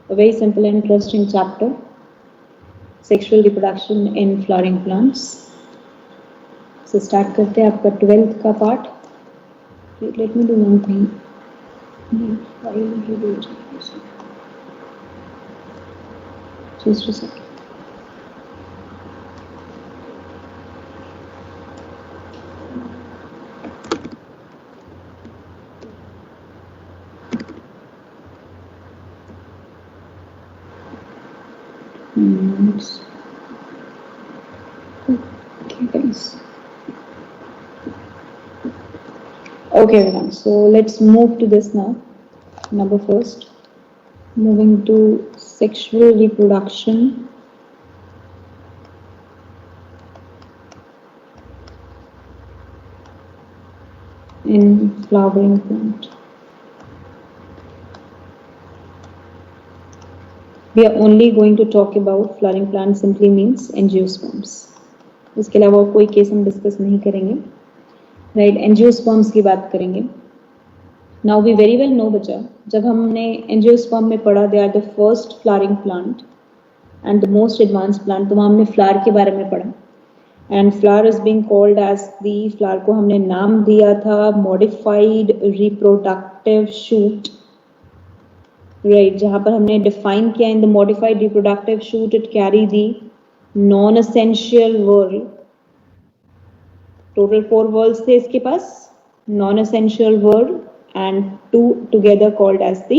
A very simple and interesting chapter, sexual reproduction in flowering plants. So start करते हैं आपका 12th का part. Let me do one thing. Why will you do it? Just a second. Okay, everyone. So let's move to this now. Number first, moving to sexual reproduction in flowering plant. We are only going to talk about flowering plant simply means angiosperms. इसके अलावा कोई case हम discuss नहीं करेंगे. Right, angiosperms की बात करेंगे. Now we very well know बच्चा, जब हमने एंजियोस्पर्म में पढ़ा they are the first flowering plant and the most advance plant, तो वहाँ हमने फ्लावर के बारे में पढ़ा. And flower is being called as the, flower को हमने नाम दिया था मॉडिफाइड रिप्रोडक्टिव शूट. राइट, जहाँ पर हमने डिफाइन किया in the modified reproductive shoot it carry the non essential whorl. Total 4 whorls थे इसके पास, non essential whorl and 2 together called as the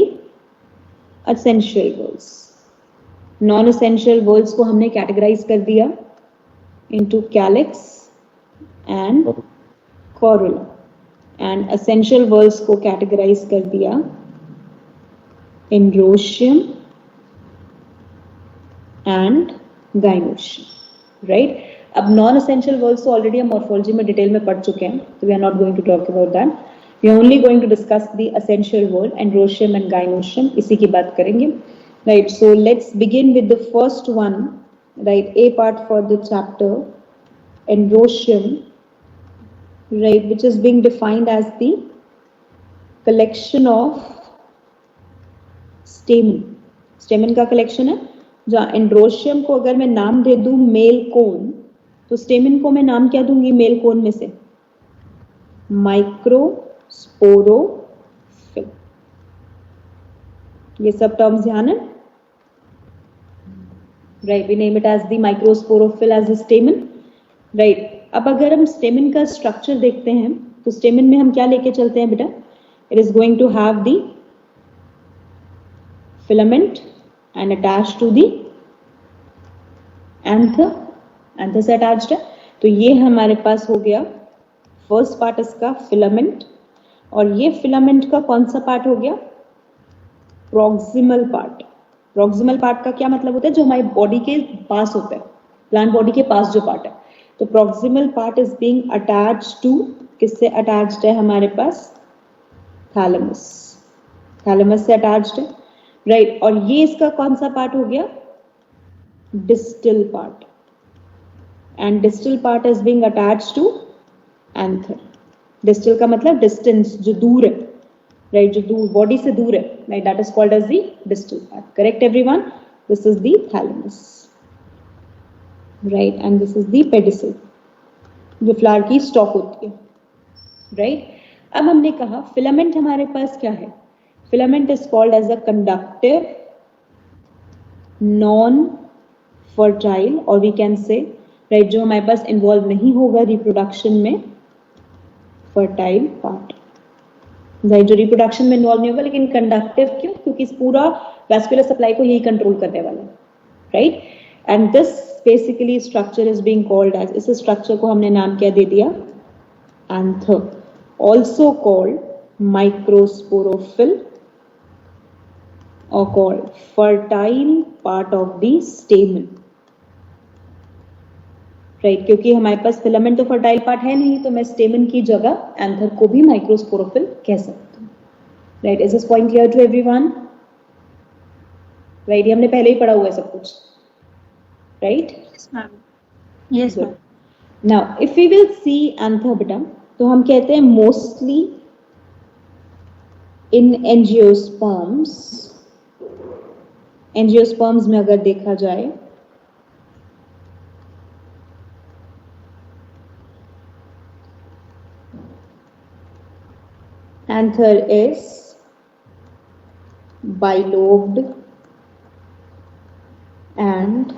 essential whorls. Non essential whorls को हमने categorize कर दिया into calyx and corolla, and essential whorls को categorize कर दिया एंड्रोशियम एंड गाइनोशियम. राइट, अब नॉन एसेंशियल वर्ल्स तो ऑलरेडी हम मॉर्फोलॉजी में डिटेल में पढ़ चुके हैं, तो we are not going to talk about that. We are only going to discuss the essential world, androecium and gynoecium, इसी की बात करेंगे. Right, so let's begin with the first one. Right, a part for the chapter androecium, right, which is being defined as the collection of stamen. Stamen का collection है. जहाँ androecium को अगर मैं नाम दे दूं मेल कोन, तो स्टेमन को मैं नाम क्या दूंगी मेल कोन में से? माइक्रोस्पोरोफिल. ये सब टर्म्स ध्यान है. Right, we name it as the microsporophyll as the stamen. Right, अब अगर हम स्टेमन का स्ट्रक्चर देखते हैं तो स्टेमन में हम क्या लेके चलते हैं बेटा? It is going to have the filament and attach to the anther. Anther से अटैच्ड है. तो ये हमारे पास हो गया फर्स्ट पार्ट इसका फिलामेंट, और ये फिलामेंट का कौन सा पार्ट हो गया? Proximal part. प्रॉक्सिमल पार्ट का क्या मतलब होता है? जो हमारी बॉडी के पास होता है, प्लांट बॉडी के पास जो पार्ट है. तो proximal part is being attached to, किससे अटैच्ड है हमारे पास? थैलेमस. थैलेमस से अटैच्ड है. राइट, और ये इसका कौन सा पार्ट हो गया? Distal part. And distal part is being attached to anther. Distal का मतलब डिस्टेंस, जो दूर है. राइट, जो दूर, बॉडी से दूर है. Right, that is called as the distal part. Correct everyone? This is the thalamus. Right, and this is the pedicel, जो फ्लावर की स्टॉक होती है. राइट, अब हमने कहा फिलामेंट हमारे पास क्या है? Filament is called as a conductive non fertile, और वी कैन से, राइट, जो हमारे पास इन्वॉल्व नहीं होगा रिप्रोडक्शन में, फर्टाइल पार्ट. राइट, जो रिप्रोडक्शन में इन्वॉल्व नहीं होगा लेकिन कंडक्टिव. क्यों? क्योंकि इस पूरा वैस्कुलर सप्लाई को यही कंट्रोल करने वाला है. Right, and this basically structure is being called as, इस स्ट्रक्चर को हमने नाम क्या दे दिया? Anther. Also called microsporophyll or called fertile part of the stamen. Right, क्योंकि हमारे पास फिलामेंट तो फर्टाइल पार्ट है नहीं, तो मैं स्टेमन की जगह एंथर को भी माइक्रोस्पोरोफिल कह सकती हूँ. Right, is this point clear to everyone? Right, ये हमने पहले ही पढ़ा हुआ है सब कुछ. Right, yes ma'am. Now if we will see anther बेटा, तो हम कहते हैं मोस्टली इन एंजियोस्पर्म्स एंजियोस्पर्म्स में अगर देखा जाए anther is bilobed and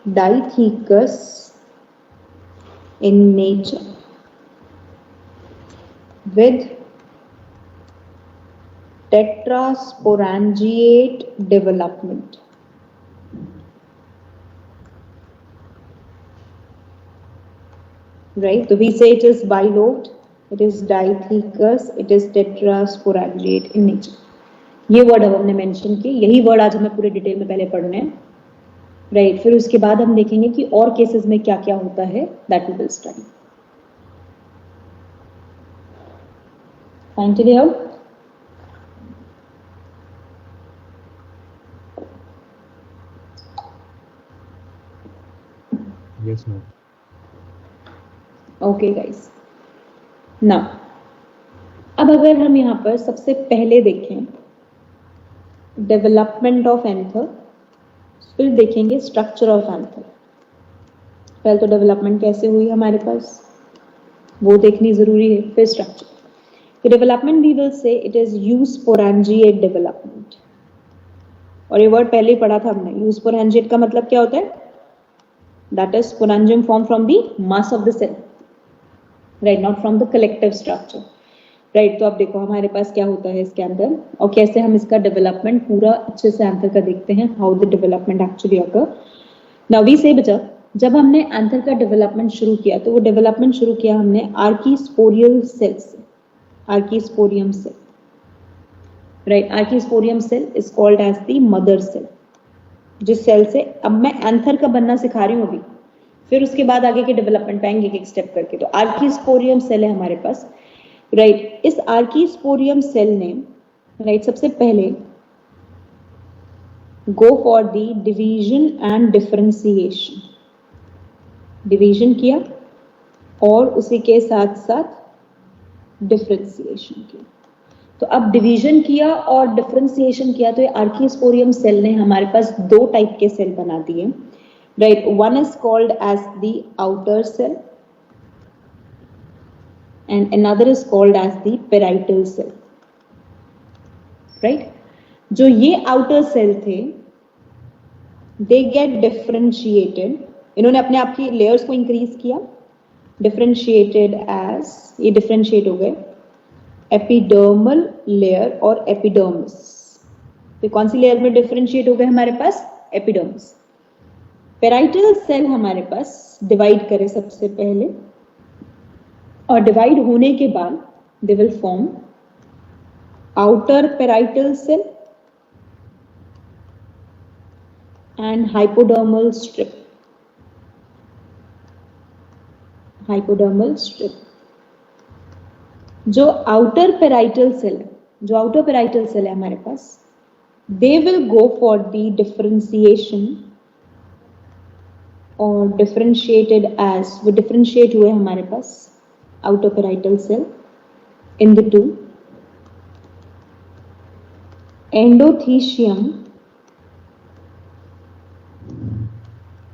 dithecous in nature with tetrasporangiate development. Right, so we say it is bilobed, it is dithecous, it is tetrasporangiate in nature. ये वर्ड अब हमने मेंशन किए, यही word आज हमें पूरे डिटेल में पहले पढ़ने हैं. राइट, फिर उसके बाद हम देखेंगे कि और केसेस में क्या क्या होता है, that we will study. Fine till here. Yes, ma'am. Okay guys, now अब अगर हम यहाँ पर सबसे पहले देखें डेवलपमेंट ऑफ एंथर, फिर देखेंगे स्ट्रक्चर ऑफ एंथर. पहले तो डेवलपमेंट कैसे हुई हमारे पास वो देखनी जरूरी है, फिर स्ट्रक्चर. तो development we will say it is eusporangiate development, और ये वर्ड पहले ही पढ़ा था हमने. यूस्पोरेंजिएट का मतलब क्या होता है? That is sporangium form from the mass of the cell, right, not from the collective structure. Right, तो अब देखो हमारे पास क्या होता है इसके अंदर और कैसे हम इसका डेवलपमेंट पूरा अच्छे से एंथर का देखते हैं, how the development actually occur. Now we say बच्चा, जब हमने एंथर का डेवलपमेंट शुरू किया तो वो डेवलपमेंट शुरू किया हमने आर्कीस्पोरियल सेल से, archesporium cell. Right, archesporium cell is called as the mother cell. जिस सेल से अब मैं एंथर का बनना सिखा रही हूँ अभी, फिर उसके बाद आगे के डेवलपमेंट आएंगे एक स्टेप करके. तो आर्कीस्पोरियम सेल है हमारे पास. राइट, इस आर्कीस्पोरियम सेल ने राइट सबसे पहले गो for the division and differentiation, division किया और उसी के साथ साथ डिफरेंशिएशन किया. तो अब डिवीजन किया और डिफरेंशिएशन किया तो ये आर्कीस्पोरियम सेल ने हमारे पास दो टाइप के सेल बना दिए. Right, one is called as the outer cell and another is called as the parietal cell. Right, जो ये outer cell थे they get differentiated, इन्होंने अपने आप की layers को increase किया, differentiated as, ये differentiate हो गए epidermal layer और epidermis. तो कौन सी layer में differentiate हो गए हमारे पास? epidermis. parietal cell हमारे पास divide करे सबसे पहले, और डिवाइड होने के बाद they will form outer parietal cell and hypodermal strip. Hypodermal strip. जो आउटर पेराइटल सेल है हमारे पास, they will go for the differentiation और डिफरेंशिएटेड एज, वो डिफरेंशिएट हुए हमारे पास outer parietal cell in the two endothecium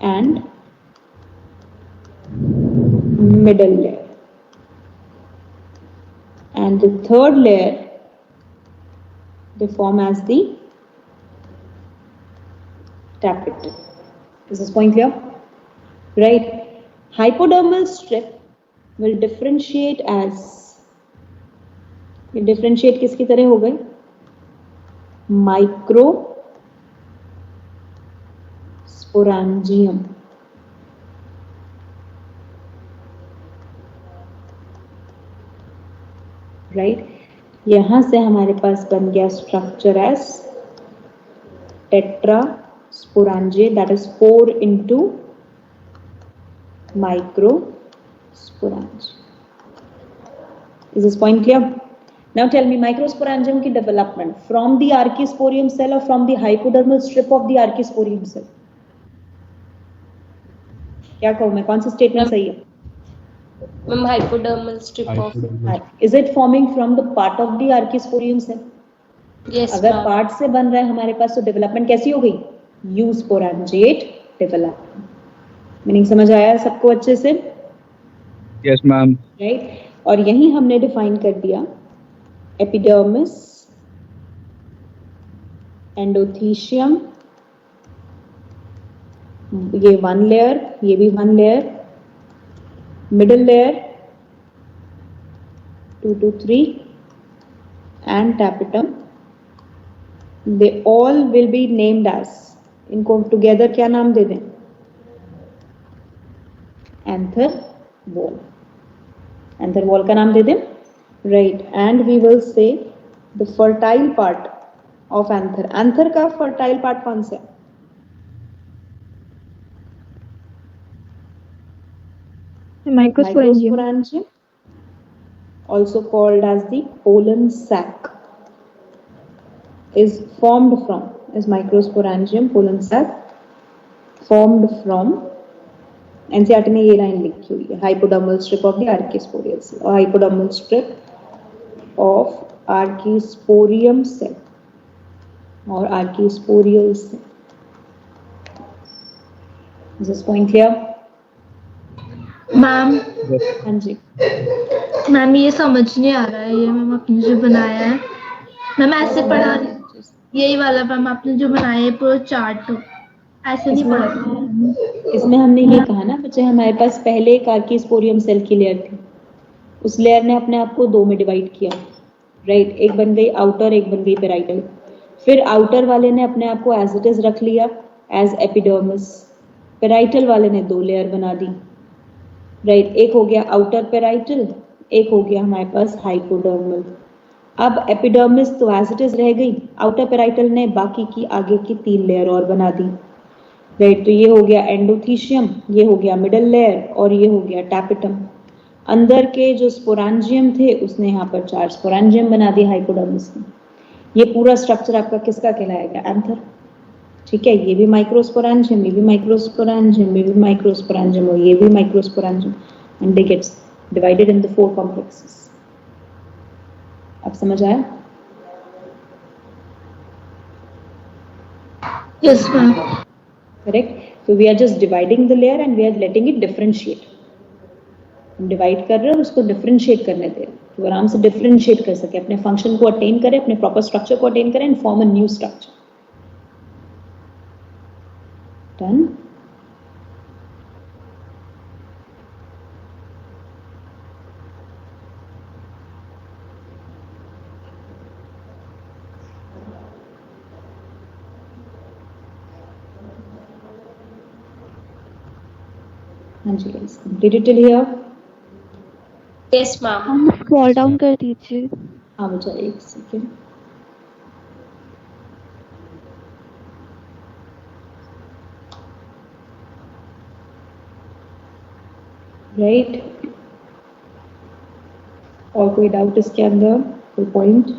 and middle layer, and the third layer they form as the tapetum. Is this point clear? Right, hypodermal strip will differentiate as, ये differentiate किसकी तरह हो गए? Microsporangium. Right, यहां से हमारे पास बन गया structure as tetrasporangiate, that is 4 into microsporangium. Is this point clear? Now tell me, microsporangium की development from the archisporium cell or from the hypodermal strip of the archisporium cell? क्या कहूँ मैं, कौन सा स्टेटमेंट सही है? Ma'am hypodermal strip of. Is it forming from the part of the archisporium cell? Yes. अगर part से बन रहा है हमारे पास तो डेवलपमेंट कैसी हो गई? Eusporangiate development. मीनिंग समझ आया सबको अच्छे से? Yes ma'am. राइट, और यही हमने डिफाइन कर दिया एपिडर्मिस, एंडोथीशियम, ये वन लेयर, ये भी one layer, middle layer 2 to 3 and tapetum. They all will be named as, इनको together क्या नाम दे दें? Anther wall. Anther wall का नाम दे दें, right? And we will say the fertile part of anther. Anther का fertile part कौन सा है? Microsporangium, also called as the pollen sac, is formed from, is microsporangium pollen sac formed from, NCERT में ये line लिखी हुई है, hypodermal strip of the archisporial cell, or hypodermal strip of archisporium cell or archisporial cell. Is this point clear? Ma'am हाँ जी ma'am ये समझ नहीं आ रहा है, ये मैम आपने जो बनाया है, मैम ऐसे पढ़ा यही वाला मैम आपने जो बनाया है पूरा चार्ट ऐसे नहीं पढ़ा। इसमें हमने ये कहा ना बच्चे, हमारे पास पहले एक आर्किस्पोरियम सेल की लेयर थी, उस लेयर ने अपने आप को दो में डिवाइड किया, राइट? एक बन गई आउटर, एक बन गई पेराइटल। फिर आउटर वाले ने अपने आप को एज इट इज रख लिया एज एपिडर्मिस, पेराइटल वाले ने दो लेयर बना दी, राइट? एक हो गया आउटर पेराइटल, एक हो गया हमारे पास हाइपोडर्मल। अब एपिडर्मिस तो एज इट इज रह गई, आउटर पेराइटल ने बाकी की आगे की 3 लेयर और बना दी, राइट? तो ये हो गया एंडोथीशियम, ये हो गया मिडल लेयर और ये हो गया टैपेटम। अंदर के जो स्पोरेंजियम थे उसने यहाँ पर 4 स्पोरेंजियम बना दिए हाइपोडर्मिस में। ये पूरा स्ट्रक्चर आपका किसका कहलाएगा? एंथर, ठीक है? ये भी माइक्रोस्पोरेंजियम, ये भी माइक्रोस्पोरेंजियम, ये भी माइक्रोस्पोरेंजियम और ये भी microsporangium, and they gets divided in the 4 complexes. अब समझ आया? Yes ma'am. Correct. So we are just dividing the layer and we are letting it differentiate. हम डिवाइड कर रहे हैं और उसको डिफरेंशिएट करने दे रहे हैं, तो आराम से डिफरेंशिएट कर सके, अपने फंक्शन को अटेन करे, अपने प्रॉपर स्ट्रक्चर को अटेन करें and form a new structure. Done? हाँ जी guys, completed till here? Yes, ma'am. हम स्क्रॉल डाउन कर दीजिए। हाँ बच्चा एक सेकेंड। राइट, और कोई डाउट इसके अंदर, कोई पॉइंट?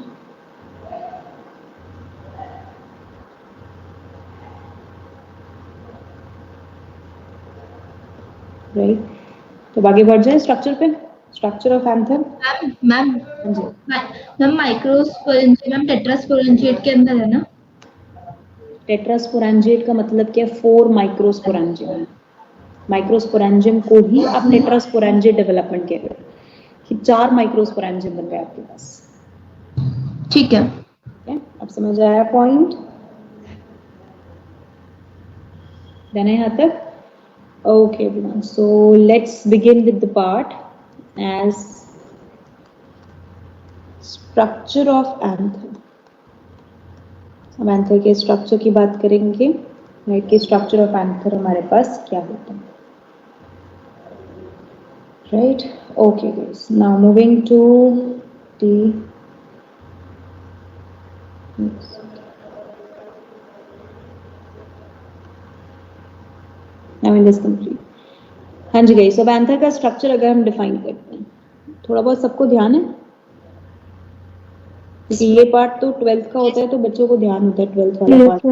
राइट, तो आगे बढ़ जाए स्ट्रक्चर पे। Structure of anther. Ma'am ma'am microsporangium ma'am tetrasporangiate के अंदर है ना? टेट्रास्पोरेंजिएट का मतलब क्या? 4 माइक्रोस्पोरेंजियम। माइक्रोस्पोरेंजियम को ही आप टेट्रास्पोरेंजिएट डेवलपमेंट कह रहे हो कि 4 माइक्रोस्पोरेंजियम बन गए आपके पास। ठीक है, अब समझ आया पॉइंट? डन है यहाँ तक? Okay everyone, so let's begin with the part as structure of anther. हम एंथर के स्ट्रक्चर की बात करेंगे, राइट? कि स्ट्रक्चर ऑफ एंथर हमारे पास क्या होता है, right? Okay guys, now moving to the complete. हाँ जी गाइस, अब एंथर का स्ट्रक्चर अगर हम डिफाइन करते हैं, थोड़ा बहुत सबको ध्यान है क्योंकि ये पार्ट तो 12th का होता है, तो बच्चों को ध्यान होता है 12th वाला पार्ट।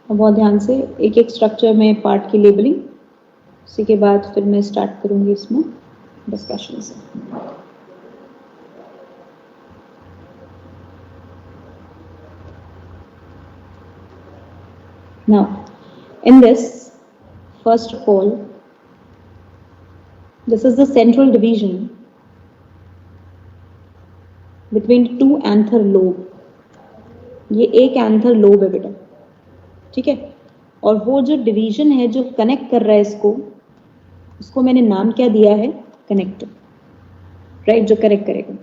बहुत ध्यान से एक एक स्ट्रक्चर में पार्ट की लेबलिंग, उसी के बाद फिर मैं स्टार्ट करूंगी इसमें डिस्कशन से। Now, in this, first of all, this is the central division between two anther lobe. ये एक एंथर लोब है बेटा, ठीक है। और वो जो डिवीजन है जो कनेक्ट कर रहा है इसको, उसको मैंने नाम क्या दिया है, कनेक्टर, राइट, जो कनेक्ट करेगा।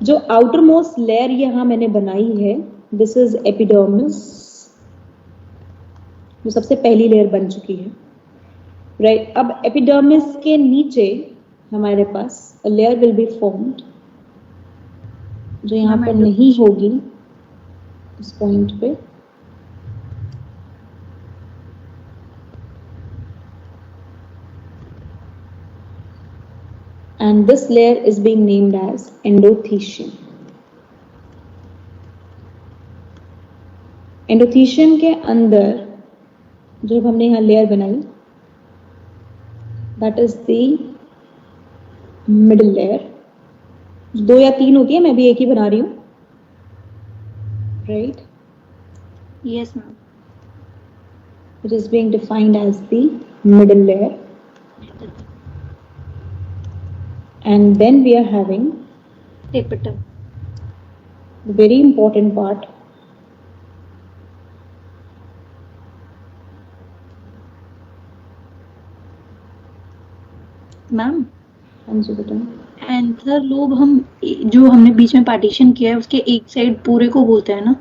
जो आउटर मोस्ट लेयर यहां मैंने बनाई है, दिस इज एपिडर्मिस, जो सबसे पहली लेयर बन चुकी है, राइट। अब एपिडर्मिस के नीचे हमारे पास a layer will be formed, जो यहां पर नहीं होगी इस पॉइंट पे। And this layer is being named as endothecium. Endothecium के अंदर जो हमने यहाँ लेयर बनाई, that is the middle layer. 2 या 3 होती है, मैं भी एक ही बना रही हूँ, right. Yes ma'am. It is being defined as the middle layer. And then we are having tapetum, the very important part, ma'am हाँ जी बेटा, एंथर लोब हम जो हमने बीच में पार्टीशन किया है उसके एक साइड पूरे को बोलते हैं ना।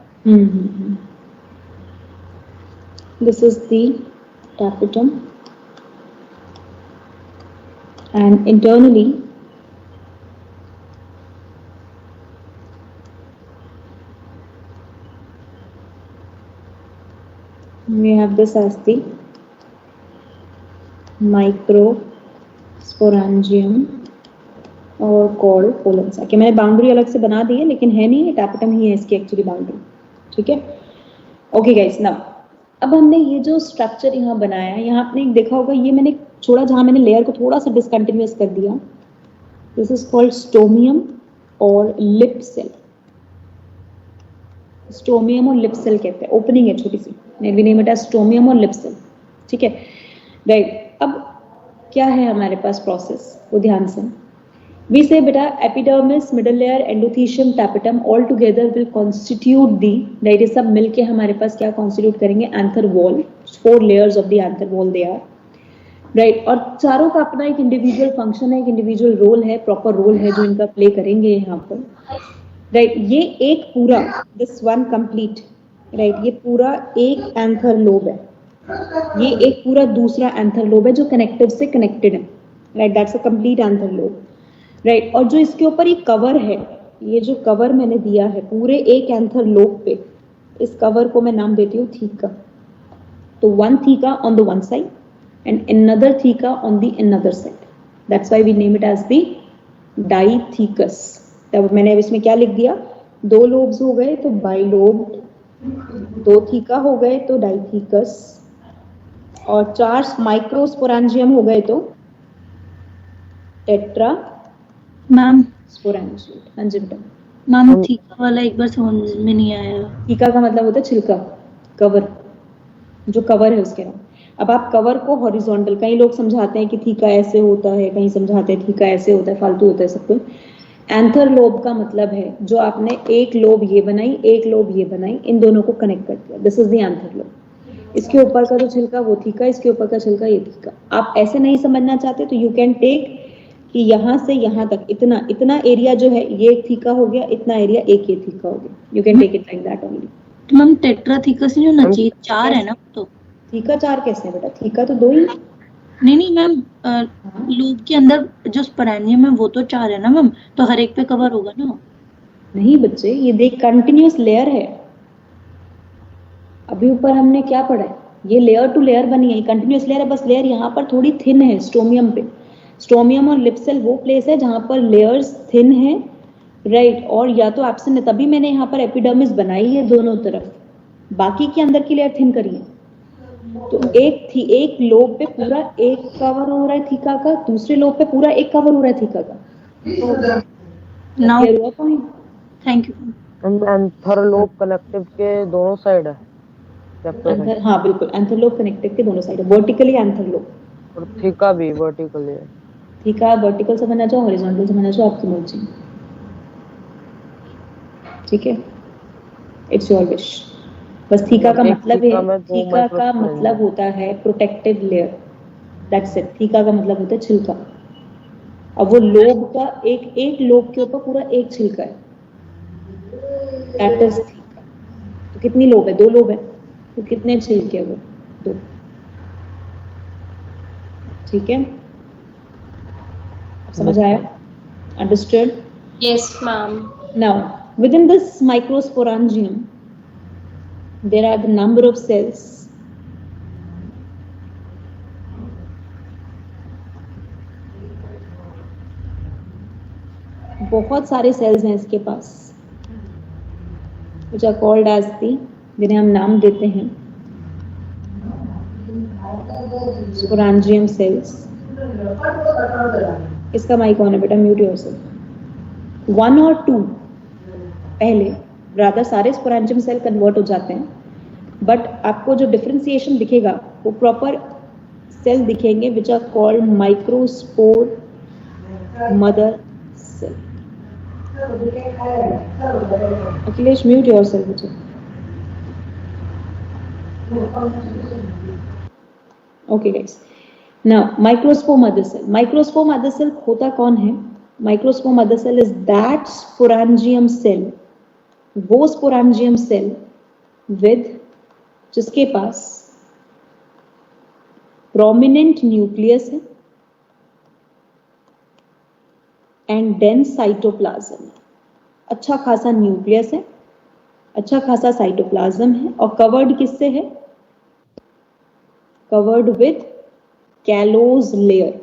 This is the tapetum, and internally we have this as the microsporangium और कॉर्ड पोलेंसा। कि मैंने बाउंड्री अलग से बना दी है, लेकिन है नहीं, टैपेटम ही है इसकी एक्चुअली बाउंड्री, ठीक है। ओके गाइस, नाउ अब हमने ये जो स्ट्रक्चर यहाँ बनाया, यहाँ आपने देखा होगा, ये मैंने छोड़ा, जहाँ मैंने लेयर को थोड़ा सा डिसकंटिन्यूअस कर दिया, दिस इज कॉल्ड स्टोमियम और लिप सेल। स्टोमियम और लिप सेल कहते हैं, ओपनिंग है छोटी सी, we name it as stomium और लिप सेल, ठीक है, राइट। अब क्या है हमारे पास प्रोसेस, वो ध्यान से वी से बेटा, epidermis, middle layer, endothecium, tapetum all together will constitute the, right, ये सब मिलके हमारे पास क्या कॉन्स्टिट्यूट करेंगे, anther wall. 4 layers of the anther wall they are, right. और चारों का अपना एक इंडिविजुअल फंक्शन है, एक इंडिविजुअल रोल है, प्रॉपर रोल है जो इनका प्ले करेंगे यहाँ पर, राइट। ये एक पूरा, दिस वन कंप्लीट, राइट, ये पूरा एक एंथर लोब है, ये एक पूरा दूसरा एंथर लोब है जो कनेक्टिव से कनेक्टेड है, right, that's a complete anther lobe, right. और जो इसके ऊपर ये कवर है, ये जो कवर मैंने दिया है पूरे एक एंथर लोब पे, इस कवर को मैं नाम देती हूँ थीका। तो 1 theca on the one side and another theca on the another side, that's why we name it as the dithecous. तब मैंने अब इसमें क्या लिख दिया, 2 लोब्स हो गए तो बाइलोब, 2 थीका हो गए तो डाइथीकस, और 4 माइक्रोस्पोरेंजियम हो गए तो टेट्रा मैम स्पोरेंजियम। हाँ जी बेटा। मैम थीका वाला एक बार समझ में नहीं आया। थीका का मतलब होता है छिलका, कवर, जो कवर है उसके नाम। अब आप कवर को हॉरिजॉन्टल, कई लोग समझाते हैं कि थीका ऐसे होता है, कहीं समझाते हैं थीका ऐसे होता है, फालतू होता है सब कुछ। एंथर लोब का मतलब है जो आपने एक लोब ये बनाई, एक लोब ये बनाई, इन दोनों को कनेक्ट कर दिया, this is the anther lobe. इसके ऊपर का जो छिलका वो थीका, इसके ऊपर का छिलका ये थीका। आप ऐसे नहीं समझना चाहते तो यू कैन टेक कि यहाँ से यहाँ तक इतना इतना एरिया जो है ये एक थीका हो गया, इतना एरिया एक ये थीका हो गया, you can take it like that only. तो मैम टेट्राथीकस जो नची 4 है ना, तो थीका 4 कैसे है बेटा, थीका तो 2 ही। नहीं मैम, लूप के अंदर जो स्पोरेंजियम है वो तो 4 है ना मैम, तो हर एक पे कवर होगा ना। नहीं बच्चे, ये देख कंटिन्यूअस लेयर है। अभी ऊपर हमने क्या पढ़ा है, ये लेयर टू लेयर बनी है, कंटिन्यूअस लेयर है, बस लेयर यहाँ पर थोड़ी थिन है स्टोमियम पे। स्टोमियम और लिप सेल वो प्लेस है जहां पर लेयर्स थिन है, राइट, और या तो एब्सेंट है, तभी मैंने यहाँ पर एपिडर्मिस बनाई है दोनों तरफ, बाकी के अंदर की लेयर थिन करी है। तो एक लोब पे पूरा एक कवर हो रहा है थीका का, दूसरे लोब पे पूरा एक कवर हो रहा है थीका का। नाउ क्लियर हुआ point? Thank you. Anther lobe connective के दोनों साइड है। चैप्टर है हाँ बिल्कुल, एंथरलोब कनेक्टिव के दोनों साइड है, वर्टिकली एंथरलोब। और थीका भी वर्टिकल है। ठीक है, वर्टिकल समझना चाहो हॉरिजॉन्टल समझना चाहो आपकी मर्जी, ठीक है, इट्स योर विश। बस थीका का मतलब है, थीका का मतलब होता है protective layer, that's it. Theca का मतलब होता है छिलका। अब वो लोब का एक लोब के ऊपर पूरा एक छिलका है, दैट इज थीका। तो कितनी लोब है? 2 लोब है, तो कितने छिलके हैं वो? 2, ठीक है, समझ आया? Understood? Yes, ma'am. Now, within this microsporangium, there are the number of cells. बहुत सारे सेल्स हैं इसके पास, which are called as the, जिन्हें हम नाम देते हैं sporangium cells. इसका माइक ऑन है बेटा, म्यूट योरसेल्फ। 1 और 2 पहले रादर सारे स्पोरेंजियम सेल कन्वर्ट हो जाते हैं, बट आपको जो डिफरेंशिएशन दिखेगा वो प्रॉपर सेल दिखेंगे which are called microspore mother cell. Akhilesh mute yourself बेटा। Okay guys, now microspore mother cell. Microspore mother cell होता कौन है? Microspore mother cell is that sporangium cell, वो स्पोरेंजियम सेल विद जिसके पास प्रोमिनेंट न्यूक्लियस है and dense cytoplasm. अच्छा खासा न्यूक्लियस है, अच्छा खासा साइटोप्लाज्म है, और कवर्ड किससे है? Covered with callose layer.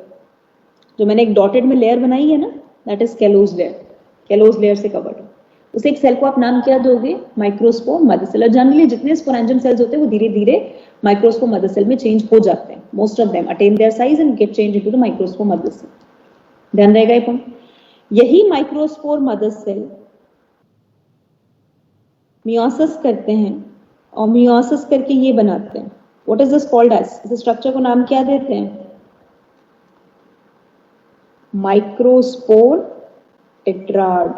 जो मैंने एक डॉटेड में लेयर बनाई है ना, that is callose layer. Callose layer से कवर्ड है। उस एक सेल को आप नाम क्या दोगे? Microspore mother cell. जनरली जितने स्पोरेंजियम सेल्स होते हैं वो धीरे धीरे माइक्रोस्पोर मदर सेल में चेंज हो जाते हैं। Most of them attain their size and get change into the microspore mother cell. ध्यान रहेगा ये पॉइंट। यही माइक्रोस्पोर मदर सेल मियोसिस करते हैं, और मियोसिस करके ये बनाते हैं। What is this called as? इस स्ट्रक्चर को नाम क्या देते हैं? माइक्रोस्पोर टेट्राड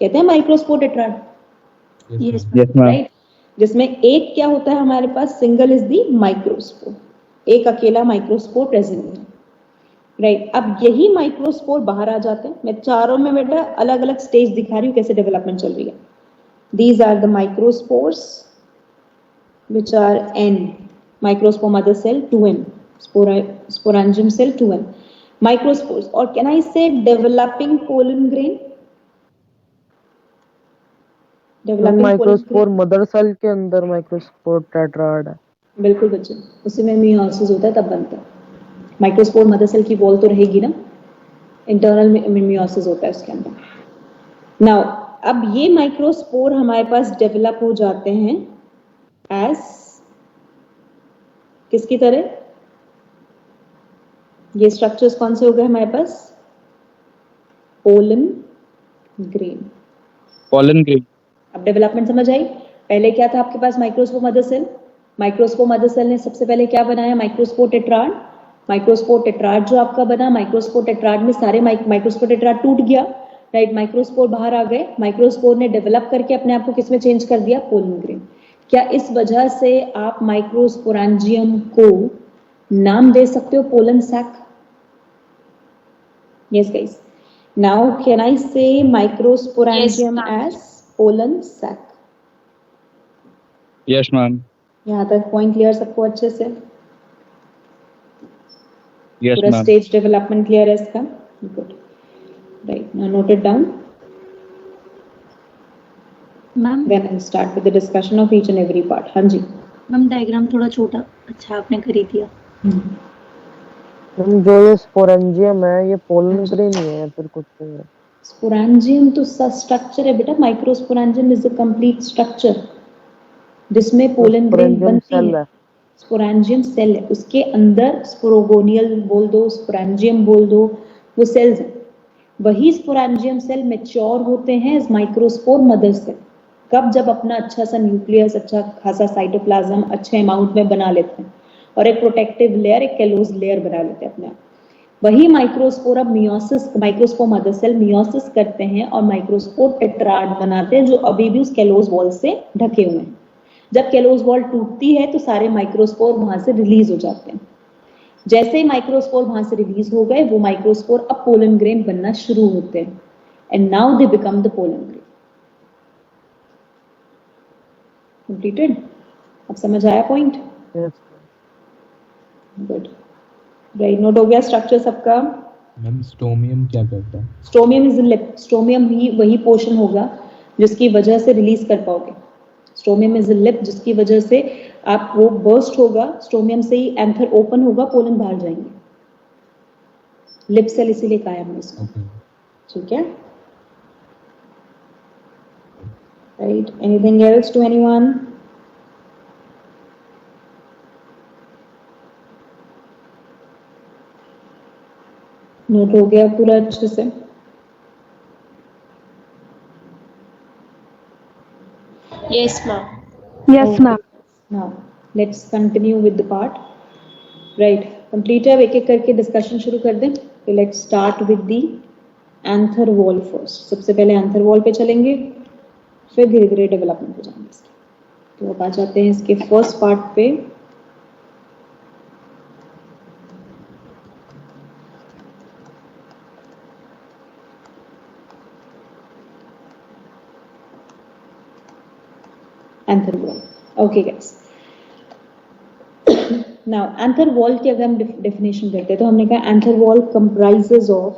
कहते हैं। Microspore tetrad, yes Yes, ma'am. Right, जिसमें एक क्या होता है हमारे पास? सिंगल इज दी माइक्रोस्पोर, एक अकेला माइक्रोस्पोर प्रेजेंट है, राइट। अब यही माइक्रोस्पोर बाहर आ जाते हैं। मैं चारों में बेटा अलग अलग स्टेज दिखा रही हूँ कैसे डेवलपमेंट चल रही है। These are the microspores which are N, microspore mother cell 2N, sporangium cell 2N, microspores. Or can I say developing pollen grain? Developing microspore mother cell के अंदर माइक्रोस्पोर टेट्राड है। बिल्कुल बच्चे, उसी में मियोसिस होता है तब बनता है। माइक्रोस्पोर मदर सेल की वॉल तो रहेगी ना, इंटरनल मियोसिस होता है उसके अंदर। नाउ अब ये माइक्रोस्पोर हमारे पास डेवलप हो जाते हैं एज किसकी तरह? ये स्ट्रक्चर्स कौन से हो गए हमारे पास? Pollen grain. Pollen grain. अब डेवलपमेंट समझ आई? पहले क्या था आपके पास? Microspore mother cell. Microspore mother cell ने सबसे पहले क्या बनाया? Microspore tetrad. माइक्रोस्पोर टेट्राड जो आपका बना, माइक्रोस्पोर टेट्राड में सारे माइक्रोस्पोर टेट्राड टूट गया, राइट। माइक्रोस्पोर बाहर आ गए। माइक्रोस्पोर ने डेवलप करके अपने आप को किसमें चेंज कर दिया? Pollen grain. क्या इस वजह से आप माइक्रोस्पोरेंजियम को नाम दे सकते हो pollen sac? Yes guys. Now can I say microsporangium as pollen sac? Yes, ma'am. यहाँ तक पॉइंट क्लियर सबको अच्छे से? Yes, पूरा ma'am. स्टेज डेवलपमेंट क्लियर है इसका? Good, right. Now note it down. Ma'am Then I'll start with the discussion of each and every part. हाँ जी। Ma'am diagram थोड़ा छोटा अच्छा आपने कर ही दिया। जो ये स्पोरेंजियम है ये पोलन ग्रेन ही है फिर कुछ नहीं है? स्पोरेंजियम तो स्ट्रक्चर है बेटा। Microsporangium is the complete structure जिसमें पोलन ग्रेन बनती है। स्पोरेंजियम सेल है, उसके अंदर स्पोरोगोनियल बोल दो, स्पोरेंजियम बोल दो, वो सेल्स हैं। वही स्पोरेंजियम सेल मैच्योर होते हैं एज माइक्रोस्पोर मदर सेल। कब? जब अपना अच्छा सा न्यूक्लियस, अच्छा खासा साइटोप्लाज्म अच्छे अमाउंट में बना लेते हैं और एक प्रोटेक्टिव लेयर, एक कैलोज लेयर बना लेते हैं अपने आप। वही माइक्रोस्पोर अब meiosis, microspore mother cell meiosis करते हैं और माइक्रोस्पोर टेट्राड बनाते हैं जो अभी भी उस कैलोज वॉल से ढके हुए हैं। जब कैलोज वॉल टूटती है तो सारे माइक्रोस्पोर वहां से रिलीज हो जाते हैं। जैसे ही माइक्रोस्पोर वहां से रिलीज हो गए, वो माइक्रोस्पोर अब पोलन ग्रेन बनना शुरू होते हैं and now they become the pollen grain. Completed? अब समझ आया point? Yes good, right. Note हो गया स्ट्रक्चर सबका? मैम स्टोमियम क्या करता है? स्टोमियम इज लिप, स्टोमियम ही वही पोर्शन होगा जिसकी वजह से रिलीज कर पाओगे। स्टोमियम इज लिप जिसकी वजह से आप वो बर्स्ट होगा, स्टोमियम से ही एंथर ओपन होगा, पोलन बाहर जाएंगे। लिप सेल इसीलिए कायम है इसको। ओके ठीक है, right. Anything else to anyone? Note हो गया पूरा अच्छे से? Yes, ma'am. Yes ma'am. Now let's continue with the part. Right, complete है। अब एक एक करके डिस्कशन शुरू कर दें। तो let's start with the anther wall first. सबसे पहले anther wall पे चलेंगे, फिर धीरे धीरे डेवलपमेंट हो जाएंगे इसके। तो अब आ जाते हैं इसके फर्स्ट पार्ट पे। anther wall. Okay guys. Now anther wall की अगर हम definition करते हैं तो हमने कहा anther wall comprises of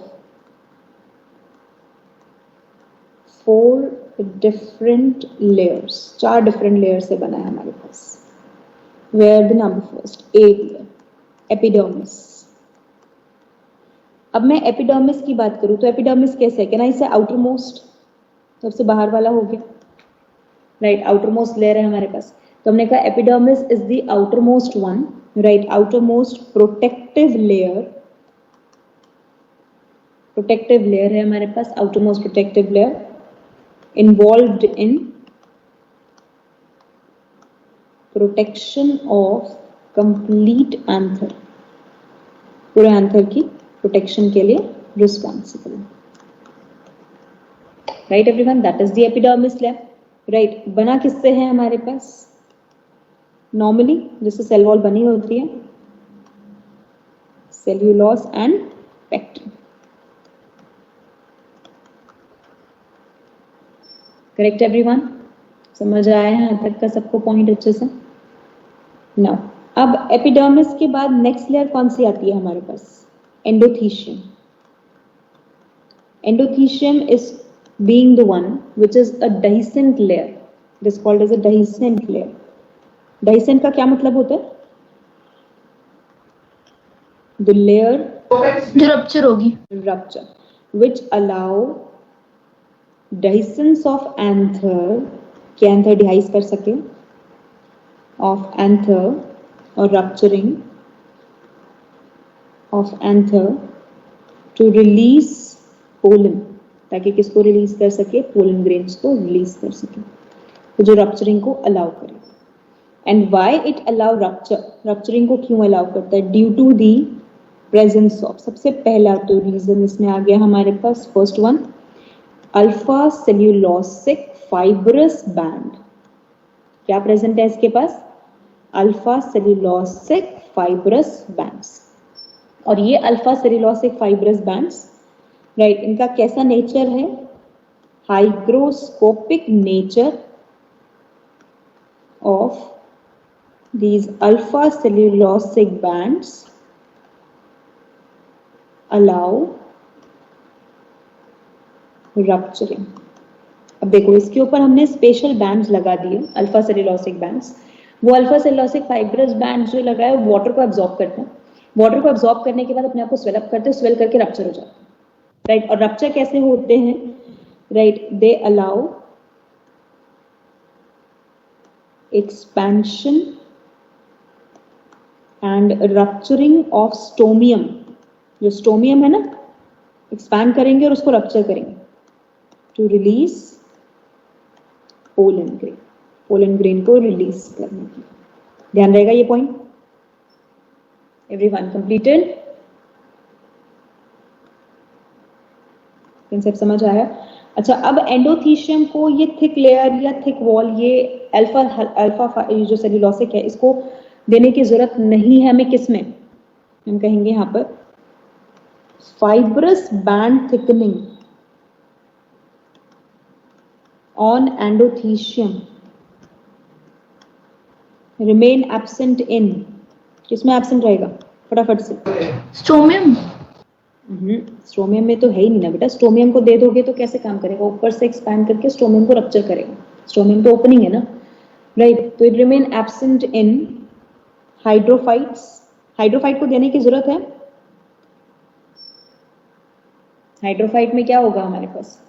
4 different layers, 4 different layers से बना है हमारे पास। Where the number first, A layer, epidermis। अब मैं epidermis की बात करूं तो epidermis कैसे है? Can I say outermost? सबसे बाहर वाला हो गया, राइट। आउटरमोस्ट लेयर है हमारे पास, तो हमने कहा epidermis is the outermost one, right. Outermost protective layer, protective layer है हमारे पास, outermost protective layer involved in protection of complete anther, पूरे एंथर की प्रोटेक्शन के लिए responsible, right everyone. That is the epidermis layer, right. बना किससे है हमारे पास? नॉर्मली जिससे सेल वॉल बनी होती है, cellulose and pectin, correct everyone? समझ आया है यहाँ तक का सबको पॉइंट अच्छे से? नाउ अब एपिडर्मिस के बाद नेक्स्ट लेयर कौन सी आती है हमारे पास? Endothecium. Endothecium is being the one which is a dehiscent layer. It is called as a dehiscent layer. Dehiscent का क्या मतलब होता है? The layer जो रप्चर होगी, rupture which allow dehiscence of anther, कि anther dehisce कर सके, of anther or rupturing of anther to release pollen, ताकि किसको रिलीज कर सके? पोलन ग्रेन्स को रिलीज कर सके, तो जो रप्चरिंग को अलाउ करे। And why it allow rupture, rupturing को क्यों अलाउ करता है? Due to the presence of, सबसे पहला तो रीजन इसमें आ गया हमारे पास, first one, alpha cellulosic fibrous band. क्या प्रेजेंट है इसके पास? Alpha cellulosic fibrous bands. और ये alpha cellulosic fibrous bands, right, इनका कैसा नेचर है? Hygroscopic nature of these alpha cellulosic bands allow rupturing. अब देखो इसके ऊपर हमने स्पेशल बैंड्स लगा दिए, अल्फा सेल्यूलोसिक बैंड्स। वो अल्फा सेल्यूलोसिक फाइब्रस बैंड जो लगा है वाटर को एब्जॉर्ब करते हैं, वाटर को एब्जॉर्ब करने के बाद अपने आप को स्वेल अप करते हैं, स्वेल करके रप्चर हो जाता है, राइट। और रप्चर कैसे होते हैं? Right, they allow expansion and rupturing of stomium. जो स्टोमियम है ना, एक्सपैंड करेंगे और उसको रप्चर करेंगे टू रिलीज पोलन ग्रेन को रिलीज करने की। ध्यान रहेगा ये पॉइंट। Everyone completed? कंसेप्ट समझ आया? अच्छा, अब एंडोथीशियम को ये थिक लेयर या थिक वॉल, ये अल्फा जो सेल्यूलोसिक है, इसको देने की जरूरत नहीं है हमें। किसमें? हम कहेंगे यहां पर fibrous band thickening on endothecium remain absent in. किसमें एब्सेंट रहेगा? फटाफट से। स्ट्रोमियम। स्ट्रोमियम में तो है ही नहीं ना बेटा। स्ट्रोमियम को दे दोगे तो कैसे काम करेगा? ऊपर से एक्सपैंड करके स्ट्रोमियम को रप्चर करेगा। स्ट्रोमियम तो ओपनिंग है ना, राइट? तो it remain absent in hydrophytes. Hydrophyte को देने की जरूरत है? हाइड्रोफाइट में क्या होगा हमारे पास?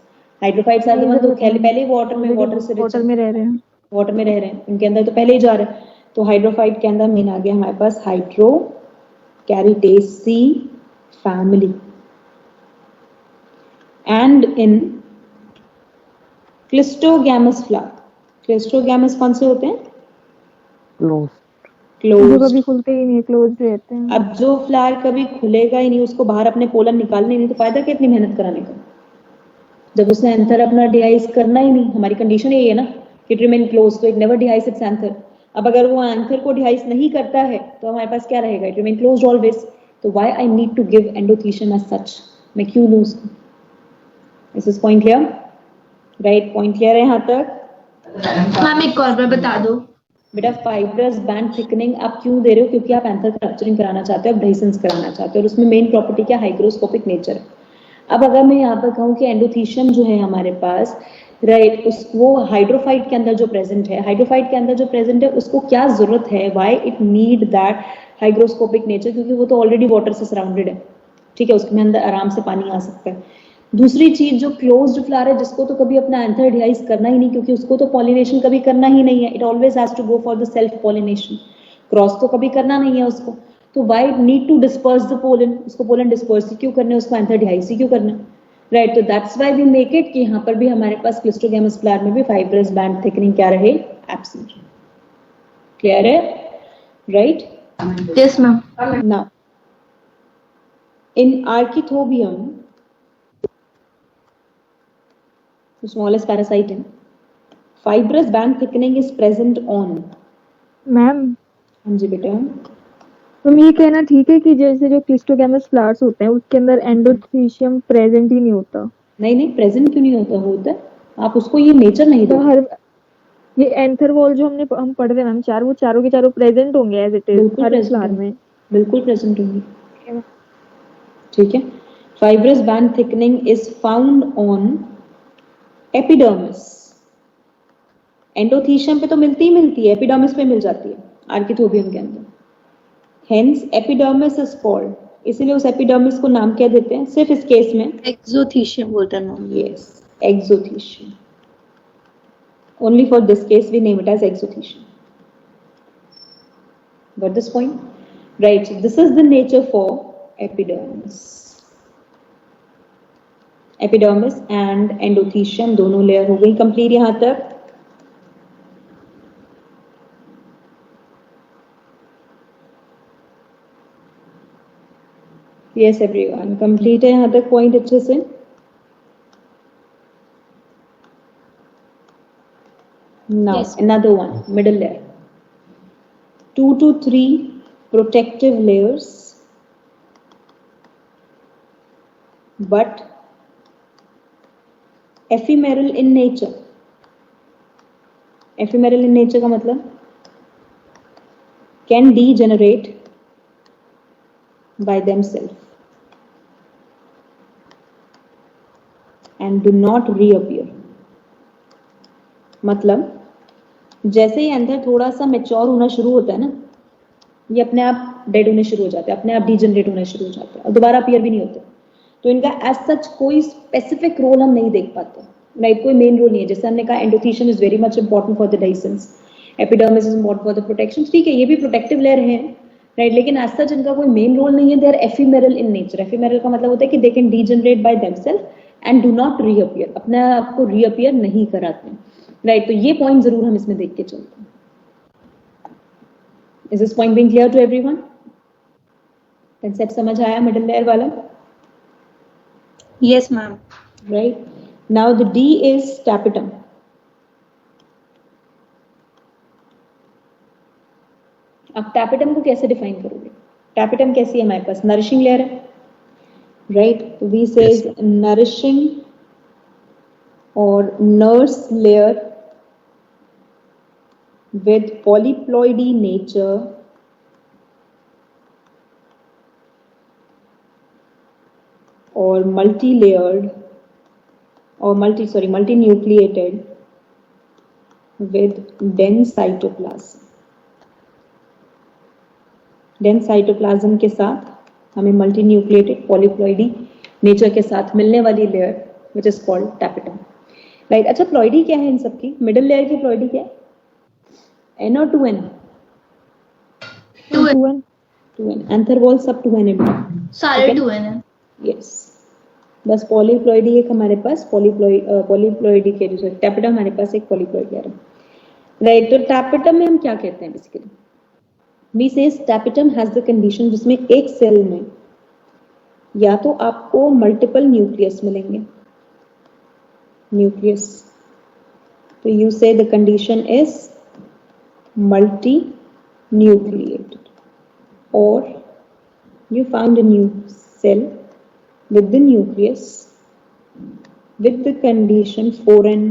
हाइड्रोफाइट्स आर द वन जो पहले वाटर में वाटर में रह रहे हैं। वाटर में रह रहे हैं, इनके अंदर तो पहले ही जा रहे हैं। तो हाइड्रोफाइट के अंदर मेन आ गया हमारे पास Hydrocharitaceae family. And in cleistogamous flower. Cleistogamous कौन से होते हैं? क्लोज। जो कभी खुलते ही नहीं, क्लोज रहते हैं। अब जो फ्लावर कभी खुलेगा ही नहीं, उसको बाहर अपने पोलन निकालने नहीं, तो फायदा क्या इतनी मेहनत कराने का, जब उसने एंथर अपना डिहाइस करना ही नहीं। हमारी कंडीशन यही है ना, इट रिमेन क्लोज, तो इट नेवर डिहाइस इट्स एंथर। अब अगर वो एंथर को डिहाइस नहीं करता है तो हमारे पास क्या रहेगा? It remain closed always. तो why I need to give endothecium as such? मैं क्यों लूं उसको? This is point clear? Right, point clear है यहां तक? मैम एक और बार बता दो। बेटा फाइब्रस बैंड थिकनिंग आप क्यों दे रहे हो? क्योंकि आप एंथर रप्चरिंग कराना चाहते हो, आप डाइसेंस कराना चाहते हो, और उसमें मेन प्रॉपर्टी क्या? हाइग्रोस्कोपिक नेचर है। अब अगर मैं यहाँ पर कहूँ कि एंडोथीशियम जो है हमारे पास, राइट, वो हाइड्रोफाइट के अंदर जो प्रेजेंट है, हाइड्रोफाइट के अंदर जो प्रेजेंट है, उसको क्या जरूरत है? Why it need that hygroscopic nature? क्योंकि वो तो ऑलरेडी वाटर से सराउंडेड है, ठीक है, उसके अंदर आराम से पानी आ सकता है। दूसरी चीज, जो क्लोज्ड फ्लावर है, जिसको तो कभी अपना एंथर डिहाइस करना ही नहीं, क्योंकि उसको तो पॉलिनेशन कभी करना ही नहीं है। It always has to go for the self pollination. Cross तो कभी करना नहीं है उसको, तो why need to disperse the pollen? उसको पोलन डिस्पर्स क्यों करने, उसको एंथर डिहाइस क्यों करना, राइट? तो that's why we make it कि यहाँ पर भी हमारे पास क्लिस्टोगैमस फ्लावर में भी फाइब्रस बैंड थिकनिंग क्या रहे? एब्सेंट। क्लियर है? Right? Yes ma'am. Now in Arceuthobium, the smallest parasite in, fibrous band thickening is present on। Ma'am हाँ जी बेटा। तुम ये कहना ठीक है कि जैसे जो क्लिस्टोगैमस फ्लावर्स होते हैं उसके अंदर एंडोथीशियम प्रेजेंट ही नहीं होता? नहीं नहीं, प्रेजेंट क्यों नहीं होता? होता है, आप उसको ये नेचर नहीं तो दो। हर ये एंथर वॉल जो हम पढ़ रहे हैं मैम, वो चारों के चारों प्रेजेंट होंगे एज इट इज बिल्कुल हर present फ्लावर होंगे। में? बिल्कुल प्रेजेंट होंगी, ठीक है। Fibrous band thickening is found on epidermis. Endothecium पे तो मिलती ही मिलती है, एपिडर्मिस पे मिल जाती है आर्किथोबियम के अंदर। हेंस एपिडर्मिस इज कॉल्ड, इसीलिए उस एपिडर्मिस को नाम क्या देते हैं सिर्फ इस केस में? एक्सोथीशियम बोलते हैं ma'am. Yes, exothecium. Only for this case we name it as exothecium. Got this point? Right, so this is the nature for epidermis. Epidermis and endothelium दोनों लेयर हो गई कंप्लीट यहां तक। Yes everyone, कंप्लीट है यहां तक point अच्छे से? Now Yes. another one, middle layer. 2 to 3 protective layers, but ephemeral in nature. Ephemeral in nature का मतलब can degenerate by themselves and do not reappear. मतलब जैसे ही अंदर थोड़ा सा मैच्योर होना शुरू होता है ना, ये अपने आप डेड होने शुरू हो जाते हैं, अपने आप डिजेनरेट होने शुरू हो जाते हैं और दोबारा अपीयर भी नहीं होते। तो इनका एज सच कोई स्पेसिफिक रोल हम नहीं देख पाते, राइट? कोई मेन रोल नहीं है। जैसे हमने कहा endothecium is very much important for the dehiscence, epidermis is important for the protection, ठीक है, ये भी प्रोटेक्टिव लेयर है, राइट? लेकिन एज सच इनका कोई मेन रोल नहीं है। They are ephemeral in nature. Ephemeral का मतलब होता है कि they can degenerate by themselves and do not reappear, अपने आप को रीअपियर नहीं कराते, राइट? तो ये पॉइंट जरूर हम इसमें देख के चलते हैं. Is this point being clear to everyone? Concept समझ आया मिडिल लेयर वाला? Yes, ma'am. Right. Now the D is tapetum. अब tapetum को कैसे डिफाइन करोगे? tapetum कैसी है हमारे पास? नरिशिंग लेयर है, राइट? तो वी सेज नरिशिंग और nurse layer with polyploidy nature or multi-layered or multi-nucleated with dense cytoplasm. Dense cytoplasm के साथ हमें multi-nucleated polyploidy nature के साथ मिलने वाली layer which is called tapetum. Right? अच्छा, प्लॉइडी क्या है इन सबकी? मिडिल लेयर की प्लॉइडी क्या है? N और 2N? 2N. 2N. Anther wall सब 2N सारे 2N है. यस. बस पॉलीप्लॉइडी एक हमारे पास पॉलीप्लॉइडी के जो टैपेटम हमारे पास एक पॉलीप्लॉइड लेयर है, राइट? तो टैपेटम में हम क्या कहते हैं basically? We says tapetum has the condition जिसमें एक सेल में या तो आपको मल्टीपल न्यूक्लियस मिलेंगे, न्यूक्लियस, तो you say the condition is multi nucleated, or you found a new cell with the nucleus with the condition 4n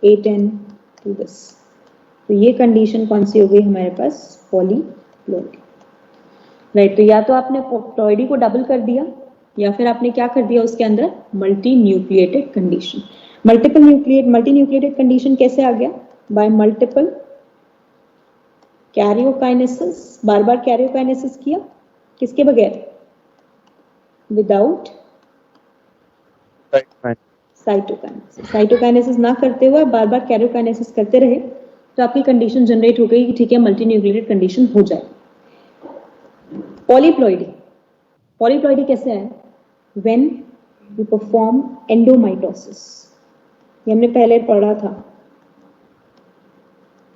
8n to this. तो ये कंडीशन कौन सी हो गई हमारे पास? Polyploidy, right? तो या तो आपने प्लॉइडी को डबल कर दिया या फिर आपने क्या कर दिया उसके अंदर? Multi nucleated condition. Multi nucleated condition कैसे आ गया? Bye multiple karyokinesis. बार बार कैरियोकाइनेसिस किया, किसके बगैर? Without cytokinesis. साइटोकाइनेसिस ना करते हुए बार बार कैरियोकाइनेसिस करते रहे तो आपकी कंडीशन जनरेट हो गई कि ठीक है, मल्टी न्यूक्लिएटेड कंडीशन हो जाए. पॉलीप्लॉइडी कैसे है? When you perform एंडोमाइटोसिस. ये हमने पहले पढ़ा था,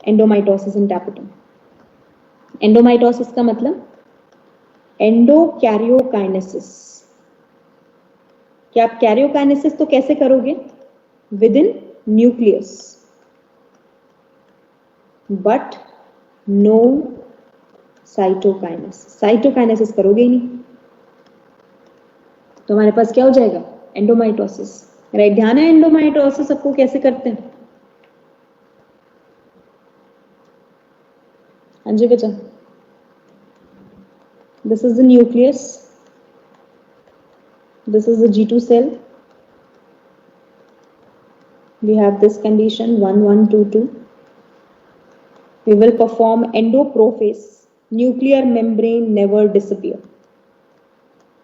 एंडोमाइटोसिस इन टैपेटम. एंडोमाइटोसिस का मतलब एंडोकैरियोकाइनेसिस. क्या आप कैरियोकाइनेसिस तो कैसे करोगे? Within nucleus, but no cytokinesis. Cytokinesis करोगे ही नहीं तो हमारे पास क्या हो जाएगा? Endomitosis, right? ध्यान है एंडोमाइटोसिस सबको कैसे करते हैं? हाँ जी बेटा. This is the nucleus. This is the G2 cell. We have this condition 1, 1, 2, 2. We will perform endoprophase. Nuclear membrane never disappear.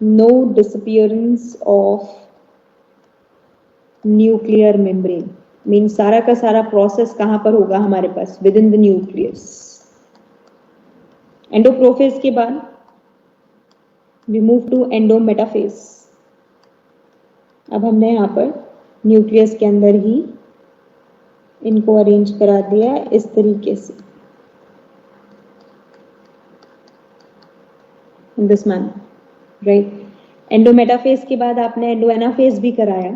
No disappearance of nuclear membrane. Means सारा का सारा प्रोसेस कहां पर होगा हमारे पास? Within the nucleus. एंडोप्रोफेज के बाद we move to endometaphase. अब हमने यहाँ पर न्यूक्लियस के अंदर ही इनको अरेंज करा दिया है इस तरीके से, in this manner, right? एंडोमेटाफेज के बाद आपने एंडोएनाफेज भी कराया,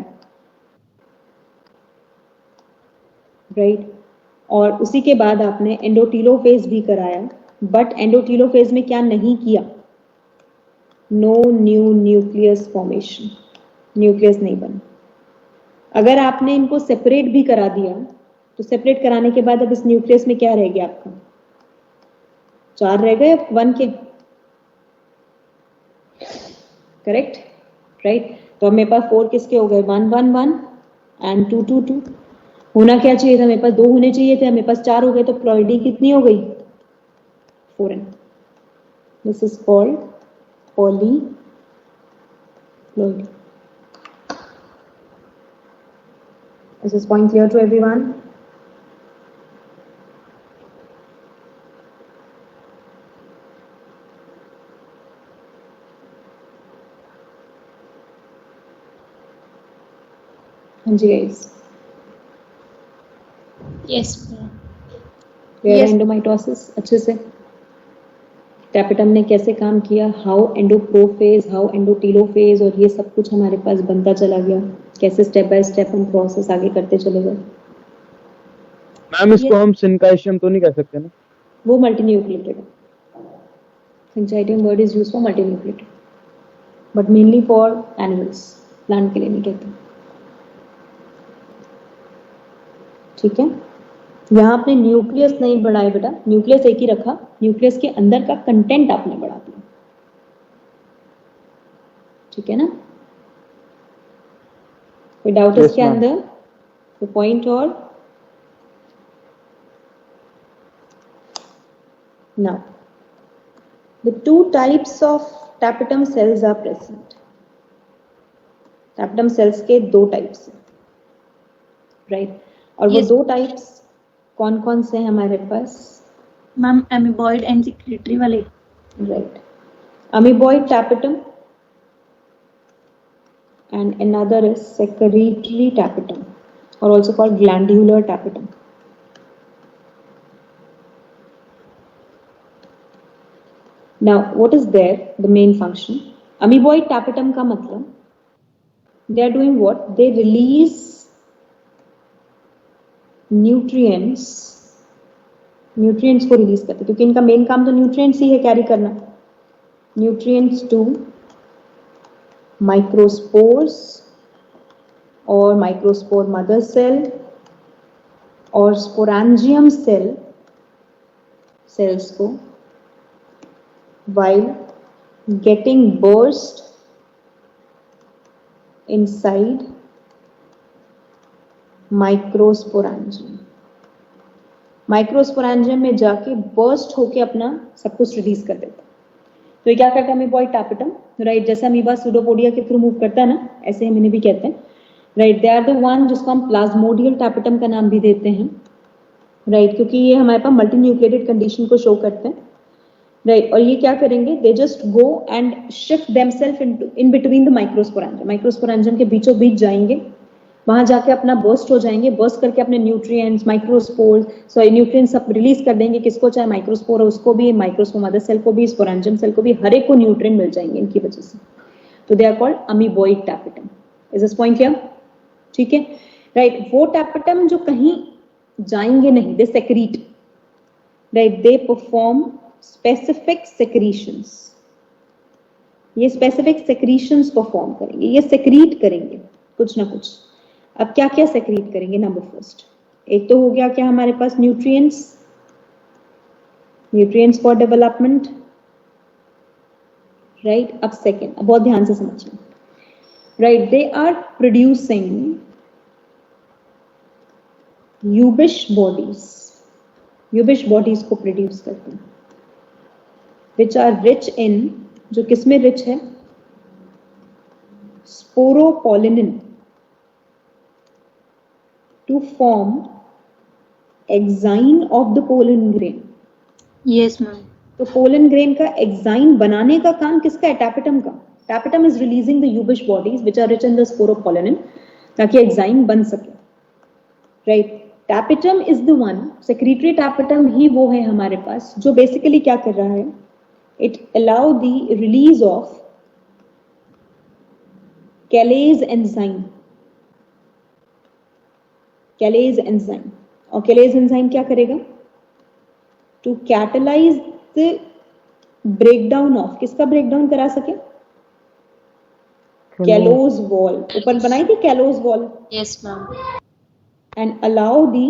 राइट? और उसी के बाद आपने एंडोटीलोफेज भी कराया. बट एंडोटीलोफेज में क्या नहीं किया? No new nucleus formation. Nucleus नहीं बना. अगर आपने इनको सेपरेट भी करा दिया तो सेपरेट कराने के बाद अब इस न्यूक्लियस में क्या रह गया आपका? 4 रह गए 1 के, करेक्ट, राइट? तो अब मेरे पास 4 किसके हो गए? 1, 1, 1 एंड 2, 2, 2. होना क्या चाहिए था? मेरे पास 2 होने चाहिए थे, मेरे पास 4 हो गए. तो प्लॉइडी कितनी हो गई? 4n. This is called polyploidy. Is this point clear to everyone? हाँ जी guys, Yes, ma'am. Clear endomitosis अच्छे से, टैपेटम ने कैसे काम किया, हाउ एंडोप्रोफेज, हाउ एंडोटीलोफेज, और ये सब कुछ हमारे पास बनता चला गया, कैसे स्टेप बाय स्टेप हम प्रोसेस आगे करते चले गए। मैम इसको हम सिनकाइशियम तो नहीं कह सकते ना? वो मल्टीन्यूक्लिएटेड है, syncytium word is used for multinucleated, but mainly for animals, plant के लिए नहीं कहते। ठीक है, यहाँ आपने न्यूक्लियस नहीं बढ़ाया बेटा, न्यूक्लियस एक ही रखा, न्यूक्लियस के अंदर का कंटेंट आपने बढ़ा दिया। ठीक है ना, कोई डाउट Yes, इसके ma'am. अंदर, तो पॉइंट और now the two types of tapetum cells are present. Tapetum cells के दो टाइप्स हैं, राइट, और वो Yes. दो टाइप्स कौन कौन से हैं हमारे पास? मैम एमीबॉइड एंड सिक्रेटरी वाले। Right. Amoeboid tapetum and another is secretory tapetum, or also called glandular tapetum. Now, what is there? The main function. Amoeboid tapetum का मतलब they are doing what? They release nutrients को release करते, क्योंकि इनका main काम तो nutrients ही है carry करना। न्यूट्रिएंट्स टू माइक्रोस्पोर्स और माइक्रोस्पोर मदर सेल और स्पोरेंजियम सेल्स को while getting burst inside microsporangium. Microsporangium में जाके बर्स्ट होके अपना सब कुछ रिलीज कर देता है। तो ये क्या करता है अमीबॉइड टैपेटम, राइट, जैसा अमीबा सूडोपोडिया के थ्रू मूव करता है ना, ऐसे हम इन्हें भी कहते हैं, right. They are the one जिसको हम प्लाज्मोडियल टैपेटम का नाम भी देते हैं, राइट, क्योंकि ये हमारे पास मल्टी न्यूक्लिएटेड कंडीशन को शो करते हैं, राइट। और ये क्या करेंगे, they just go and shift themselves in between the microsporangium, microsporangium के बीचों बीच जाएंगे, वहां जाके अपना बर्स्ट हो जाएंगे, बर्स्ट करके अपने न्यूट्रिएंट्स, माइक्रोस्पोर, सॉरी न्यूट्रिएंट्स सब रिलीज कर देंगे, किसको, चाहे माइक्रोस्पोर हो उसको भी, माइक्रोस्पोर मदर सेल को भी, स्पोरेंजियम सेल को भी, हर एक को न्यूट्रिएंट मिल जाएंगे इनकी वजह से। तो दे आर कॉल्ड amoeboid tapetum. Is this point clear? ठीक है, राइट। वो टैपेटम जो कहीं जाएंगे नहीं, they secrete, right, they perform specific secretions. ये स्पेसिफिक सेक्रीशंस परफॉर्म करेंगे, ये सेक्रीट करेंगे कुछ ना कुछ। अब क्या क्या सेक्रीट करेंगे? नंबर फर्स्ट, एक तो हो गया क्या हमारे पास, न्यूट्रिएंट्स फॉर डेवलपमेंट, राइट। अब सेकेंड, अब बहुत ध्यान से समझिए, right, they are producing Ubisch bodies को प्रोड्यूस करते हैं, विच आर रिच इन, जो किसमें रिच है, sporopollenin, to form exine of the pollen grain. Yes, ma'am. तो pollen grain का exine बनाने का काम किसका है? टैपेटम का। Tapetum is releasing the Yubish bodies which are rich in the sporopollenin ताकि exine बन सके, right? Tapetum is the one, secretory tapetum ही वो है हमारे पास जो basically क्या कर रहा है, it allow the release of Calase enzyme, callase enzyme. और कैलेज एंजाइम क्या करेगा, to catalyse the breakdown of, किसका ब्रेकडाउन करा सके, कैलोज वॉल, ऊपर बनाई थी callose wall, Yes, ma'am. And allow the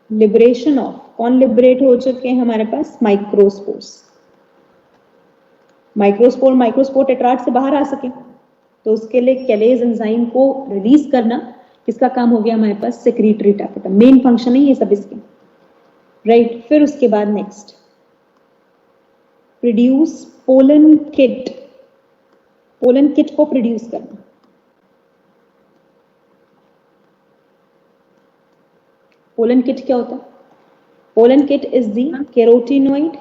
liberation of, कौन लिबरेट हो चुके हैं हमारे पास, माइक्रोस्पोर्स। माइक्रोस्पोर टेट्राड से बाहर आ सके, तो उसके लिए कैलेज एंजाइम को रिलीज करना किसका काम हो गया हमारे पास, सेक्रेटरी टैपेटम। मेन फंक्शन है ये सब इसके, राइट। फिर उसके बाद next, produce pollen kit, pollen kit को प्रोड्यूस करना। पोलन किट क्या होता है? Pollen kit is the carotenoid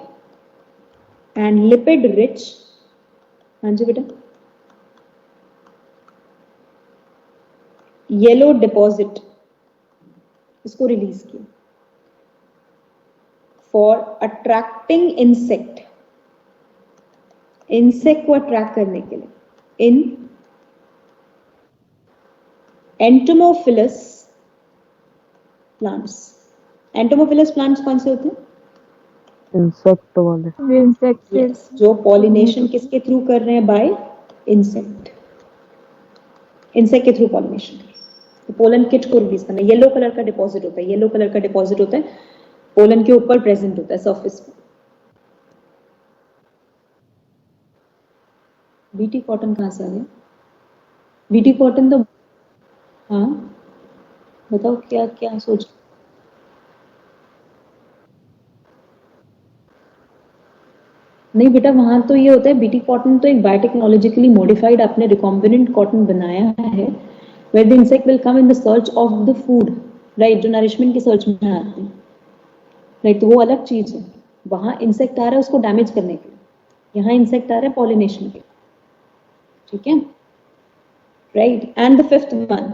and lipid rich, हाँ जी बेटा, येलो डिपॉजिट इसको रिलीज किया फॉर अट्रैक्टिंग इंसेक्ट, इंसेक्ट को अट्रैक्ट करने के लिए इन एंटोमोफिलस प्लांट्स। एंटोमोफिलस प्लांट्स कौन से होते हैं? इंसेक्ट वाले। इंसेक्ट Yes, जो पॉलिनेशन किसके थ्रू कर रहे हैं? बाय इंसेक्ट, इंसेक्ट के थ्रू पॉलिनेशन। तो पोलन किट को रिलीज करना। येलो कलर का डिपॉजिट होता है, येलो कलर का डिपॉजिट होता है, पोलन के ऊपर प्रेजेंट होता है सरफेस पे। बीटी कॉटन कहाँ से आ गया? बीटी कॉटन तो, हाँ बताओ क्या क्या सोच। नहीं बेटा, वहां तो ये होता है बीटी कॉटन तो एक बायोटेक्नोलॉजिकली मॉडिफाइड आपने रिकॉम्बिनेंट कॉटन बनाया है, where the insect will come in the search of the food, right, जो नरिशमेंट की सर्च में आते हैं, राइट। तो वो अलग चीज है, वहां इंसेक्ट आ रहा है उसको डैमेज करने के लिए, यहाँ इंसेक्ट आ रहा है पॉलिनेशन के लिए, ठीक है, right. And the fifth one,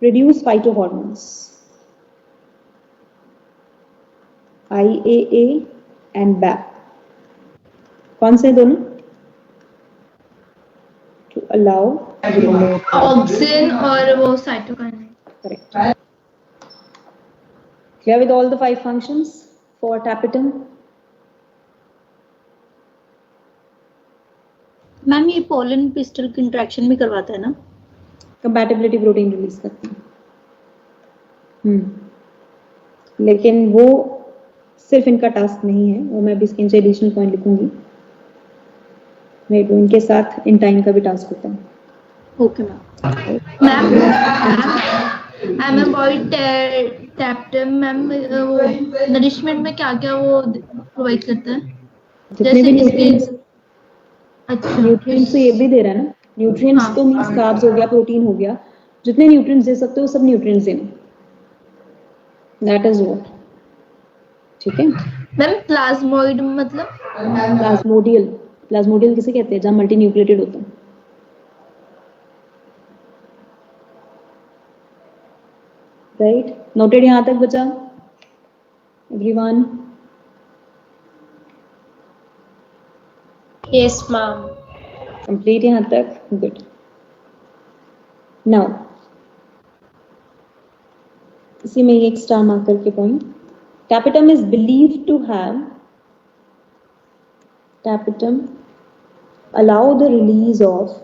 produce phytohormones, IAA and BAP। कौन से दोनों? टू अलाउ ऑक्सिन और वो cytokinin. correct, clear with all the 5 functions for tapetum? Ma'am ये पोलन पिस्टल की इंटरेक्शन भी करवाता है ना? कंपैटिबिलिटी प्रोटीन रिलीज करते हैं। लेकिन वो सिर्फ इनका टास्क नहीं है, वो मैं भी इसके नीचे एडिशनल पॉइंट लिखूंगी, राइट। इनके साथ इन टाइम का भी टास्क होता है। Okay ma'am. Ma'am about tapetum ma'am, वो नरिशमेंट में क्या क्या वो प्रोवाइड करता है? जितने भी न्यूट्रिएंट्स, अच्छा, न्यूट्रिएंट्स तो ये भी दे रहा है ना, न्यूट्रिएंट्स तो मींस कार्ब्स हो गया, प्रोटीन हो गया, जितने न्यूट्रिएंट्स दे सकते हो सब न्यूट्रिएंट्स देना, दैट इज व्हाट, ठीक है। मैम प्लाज्मोइड मतलब? प्लाज्मोडियल, प्लाज्मोडियल किसे कहते हैं? जहां मल्टी न्यूक्लिएटेड होता है, राइट। नोटेड यहां तक बचा एवरीवन? Yes, ma'am. कंप्लीट यहां तक? गुड। नाउ इसी में एक स्टार मार्क करके point, tapetum is believed to have, tapetum allow the release of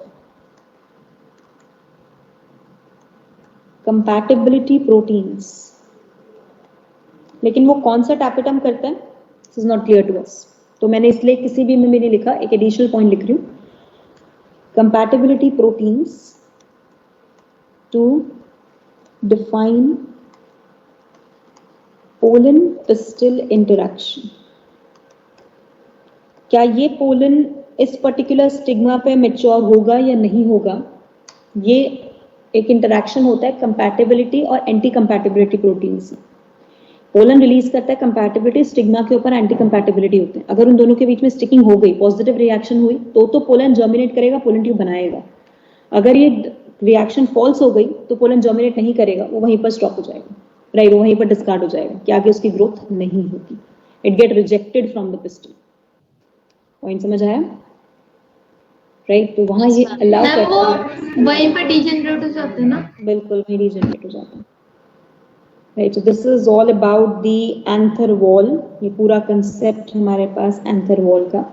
compatibility proteins, लेकिन वो कौन सा tapetum करता है? This is not clear to us, तो मैंने इसलिए किसी भी में नहीं लिखा, एक एडिशनल पॉइंट लिख रही हूँ, compatibility proteins to define pollen pistol interaction. क्या ये पोलन इस पर्टिकुलर स्टिग्मा पे मैच्योर होगा या नहीं होगा? ये एक इंटरैक्शन होता है कंपैटिबिलिटी और एंटी कंपैटिबिलिटी प्रोटीन से। पोलन रिलीज करता है कंपैटिबिलिटी, स्टिग्मा के ऊपर एंटी कंपैटिबिलिटी होते हैं। अगर उन दोनों के बीच में स्टिकिंग हो गई, पॉजिटिव रिएक्शन हुई, तो पोलन जर्मिनेट करेगा, पोलन ट्यूब बनाएगा। अगर ये रिएक्शन फॉल्स हो गई तो पोलन जर्मिनेट नहीं करेगा, वो वहीं पर स्टॉप हो जाएगा, राइट, वो वहीं पर डिस्कार्ड हो जाएगा, कि आगे उसकी ग्रोथ नहीं होगी, it get rejected from the pistol. Point समझ आया, राइट। तो वहां ये अलाउ करता है, वहीं पे डिजेनरेट हो जाते हैं ना? बिल्कुल वहीं डिजेनरेट हो जाता है, right. So this is all about the anther wall. ये पूरा कंसेप्ट हमारे पास एंथर वॉल का।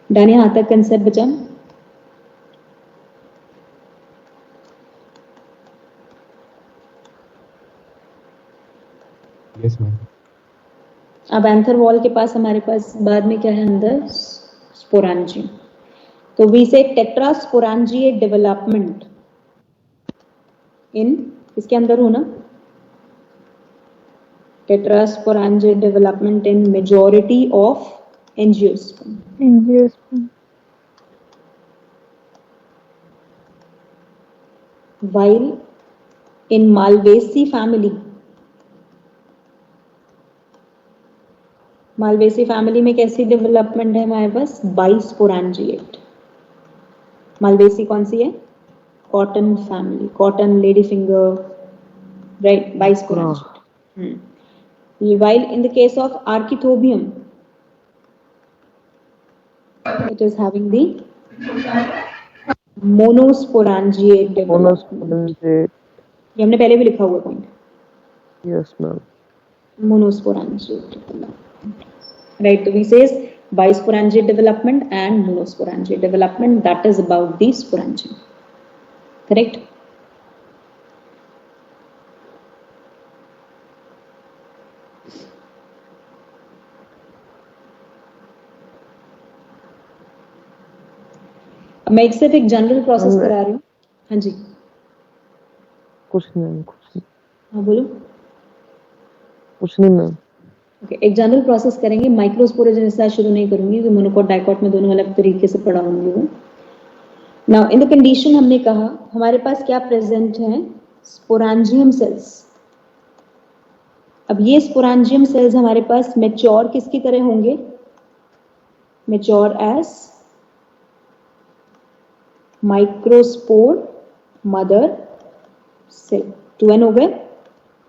डन, यहाँ तक कंसेप्ट बचा? Yes ma'am. अब एंथर वॉल के पास हमारे पास बाद में क्या है? अंदर स्पोरांजियम। तो वी से टेट्रास्पोरांजिएट डेवलपमेंट इन, इसके अंदर होना, tetrasporangiate development in majority of angiosperm, while in Malvaceae family, Malvaceae family में कैसी डेवलपमेंट है हमारे पास? बाइस्पोरांजिएट। मालवेसी कौन सी है? cotton family, cotton, ladyfinger, right? Bisporangiate. While in the case of Archithobium, it is having the monosporangiate development. मोनोस्पोरेंजिएट ये हमने पहले भी लिखा हुआ point, yes ma'am monosporangiate development. Right, so we says bisporangiate development and monosporangiate development, that is about the sporangium. Correct? अब मैं एक सिर्फ एक जनरल प्रोसेस करा रही हूँ. हाँ जी, कुछ नहीं हाँ बोलो. कुछ नहीं मैम ओके, एक जनरल प्रोसेस करेंगे. माइक्रोस्पोरोजेनेसिस आज शुरू नहीं करूंगी क्योंकि मोनोकॉट डाइकॉट में दोनों अलग तरीके से पढ़ाऊंगी वो. नाउ इन द कंडीशन हमने कहा हमारे पास क्या प्रेजेंट है, स्पोरांजियम सेल्स. अब ये स्पोरांजियम सेल्स हमारे पास मैच्योर किसकी तरह होंगे, mature as microspore mother cell. 2n हो गए,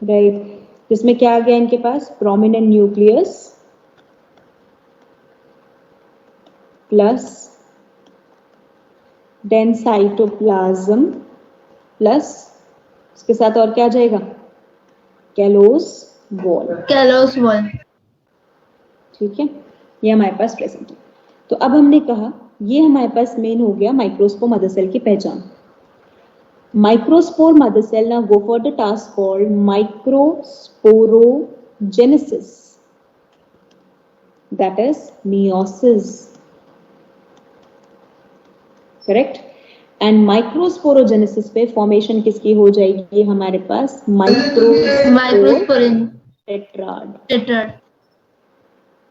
राइट. जिसमें क्या आ गया इनके पास, prominent nucleus plus dense cytoplasm plus इसके साथ और क्या आ जाएगा, कैलोस वॉल. Callus wall. ठीक है, ये हमारे पास प्रेजेंट है. तो अब हमने कहा ये हमारे पास मेन हो गया माइक्रोस्पोर मदर सेल की पहचान. Microspore mother cell, now go for the task called microsporogenesis, that is meiosis, correct. And microsporogenesis पे formation किसकी हो जाएगी हमारे पास, माइक्रोस्पोरेन टेट्राड.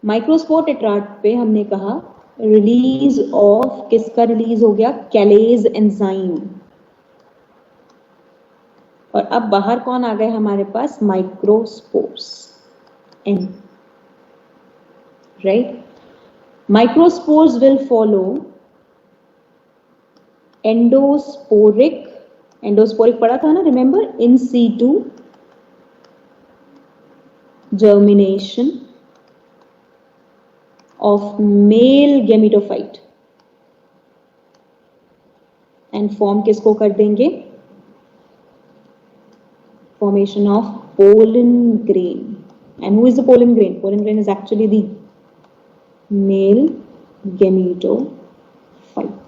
माइक्रोस्पोर टेट्राड पे हमने कहा रिलीज ऑफ किसका रिलीज हो गया, कैलेज एंजाइम. और अब बाहर कौन आ गए हमारे पास, microspores n, right. Microspores will follow endosporic पढ़ा था ना, remember, in situ germination of male gametophyte and form किसको कर देंगे, formation of pollen grain. And who is the pollen grain? Pollen grain is actually the male gametophyte.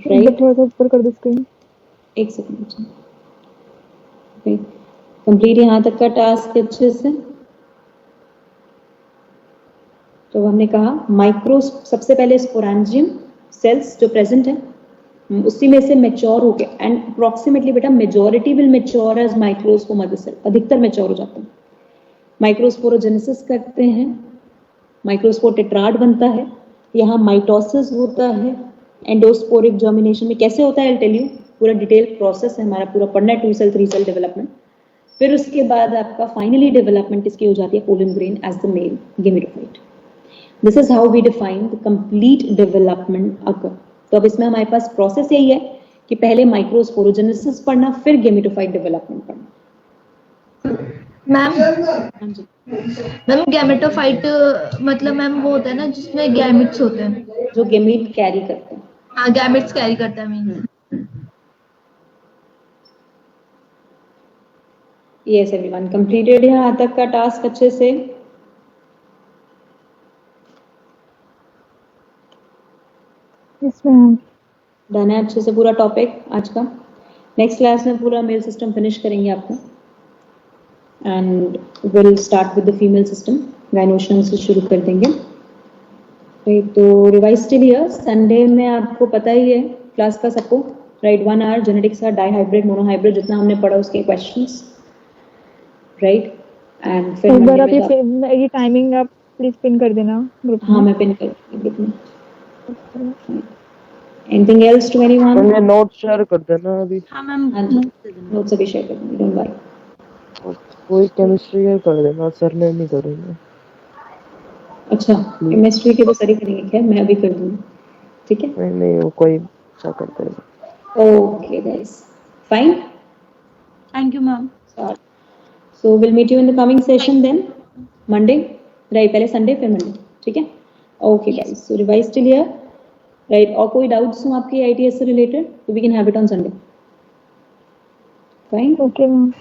Right? थोड़ा सा ऊपर कर दो स्क्रीन. एक सेकंड. Okay. कंप्लीट यहाँ तक का टास्क अच्छे से. तो हमने कहा माइक्रो, सबसे पहले स्पोरांजियम सेल्स जो प्रेजेंट है उसी में से मैच्योर हो गया. एंड अप्रोक्सीमेटली बेटा majority will mature as microspore mother cell, अधिकतर मैच्योर हो जाते हैं. माइक्रोस्पोरोजेनेसिस करते हैं, माइक्रोस्पोर टेट्राड बनता है, यहाँ माइटोसिस होता है, एंडोस्पोरिक जर्मिनेशन में कैसे होता है आई टेल यू, पूरा डिटेल प्रोसेस है हमारा, पूरा पढ़ना है. 2 सेल 3 सेल डेवलपमेंट. फिर उसके बाद आपका फाइनली डेवलपमेंट किसकी हो जाती है, pollen grain as the male gametophyte. This is how we define the complete development occur. तो अब इसमें हमारे पास प्रोसेस यही है कि पहले माइक्रोस्पोरोजेनेसिस पढ़ना, फिर गेमेटोफाइट डेवलपमेंट पढ़ना. मैम गैमेटोफाइट मतलब मैम वो होता है ना जिसमें गैमेट्स होते हैं, जो गेमेट कैरी करते हैं. हाँ गैमेट्स कैरी करता है मीन. यस एवरीवन, कंप्लीटेड यहाँ तक का टास्क अच्छे से. Yes ma'am. डन है अच्छे से पूरा टॉपिक आज का. नेक्स्ट क्लास में पूरा मेल सिस्टम फिनिश करेंगे आपको and will start with the female system. Gynoecium से शुरू कर देंगे. तो रिवाइज स्टिल हियर. संडे में आपको पता ही है क्लास का सबको, राइट. 1 आवर जेनेटिक्स का, डाईहाइब्रिड, मोनोहाइब्रिड जितना हमने पढ़ा उसके क्वेश्चंस, राइट. एंड फिर एक बार आप ये टाइमिंग आप प्लीज पिन कर देना ग्रुप में. हाँ मैं पिन कर ग्रुप में. Anything else to anyone? मैंने नोट शेयर कर देना अभी. हाँ मैम, नोट्स अभी शेयर कर दूंगी, डोंट वरी. कोई केमिस्ट्री का कर देना, सर ने नहीं करेंगे. अच्छा, केमिस्ट्री के तो सर ही करेंगे, खैर मैं अभी कर दूंगी, ठीक है. नहीं वो कोई अच्छा करते हैं। Okay, guys. Fine. Thank you ma'am. So we'll meet you in the coming session then. Monday. Right, पहले Sunday फिर Monday. ठीक है? Okay, guys. So revise till here. Right. और कोई doubts हो आपके ITS से related? So we can have it on Sunday. Fine. Okay ma'am.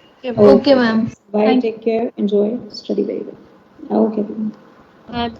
Okay ma'am. Bye. Take care. Enjoy. Study very well. Okay. Ma'am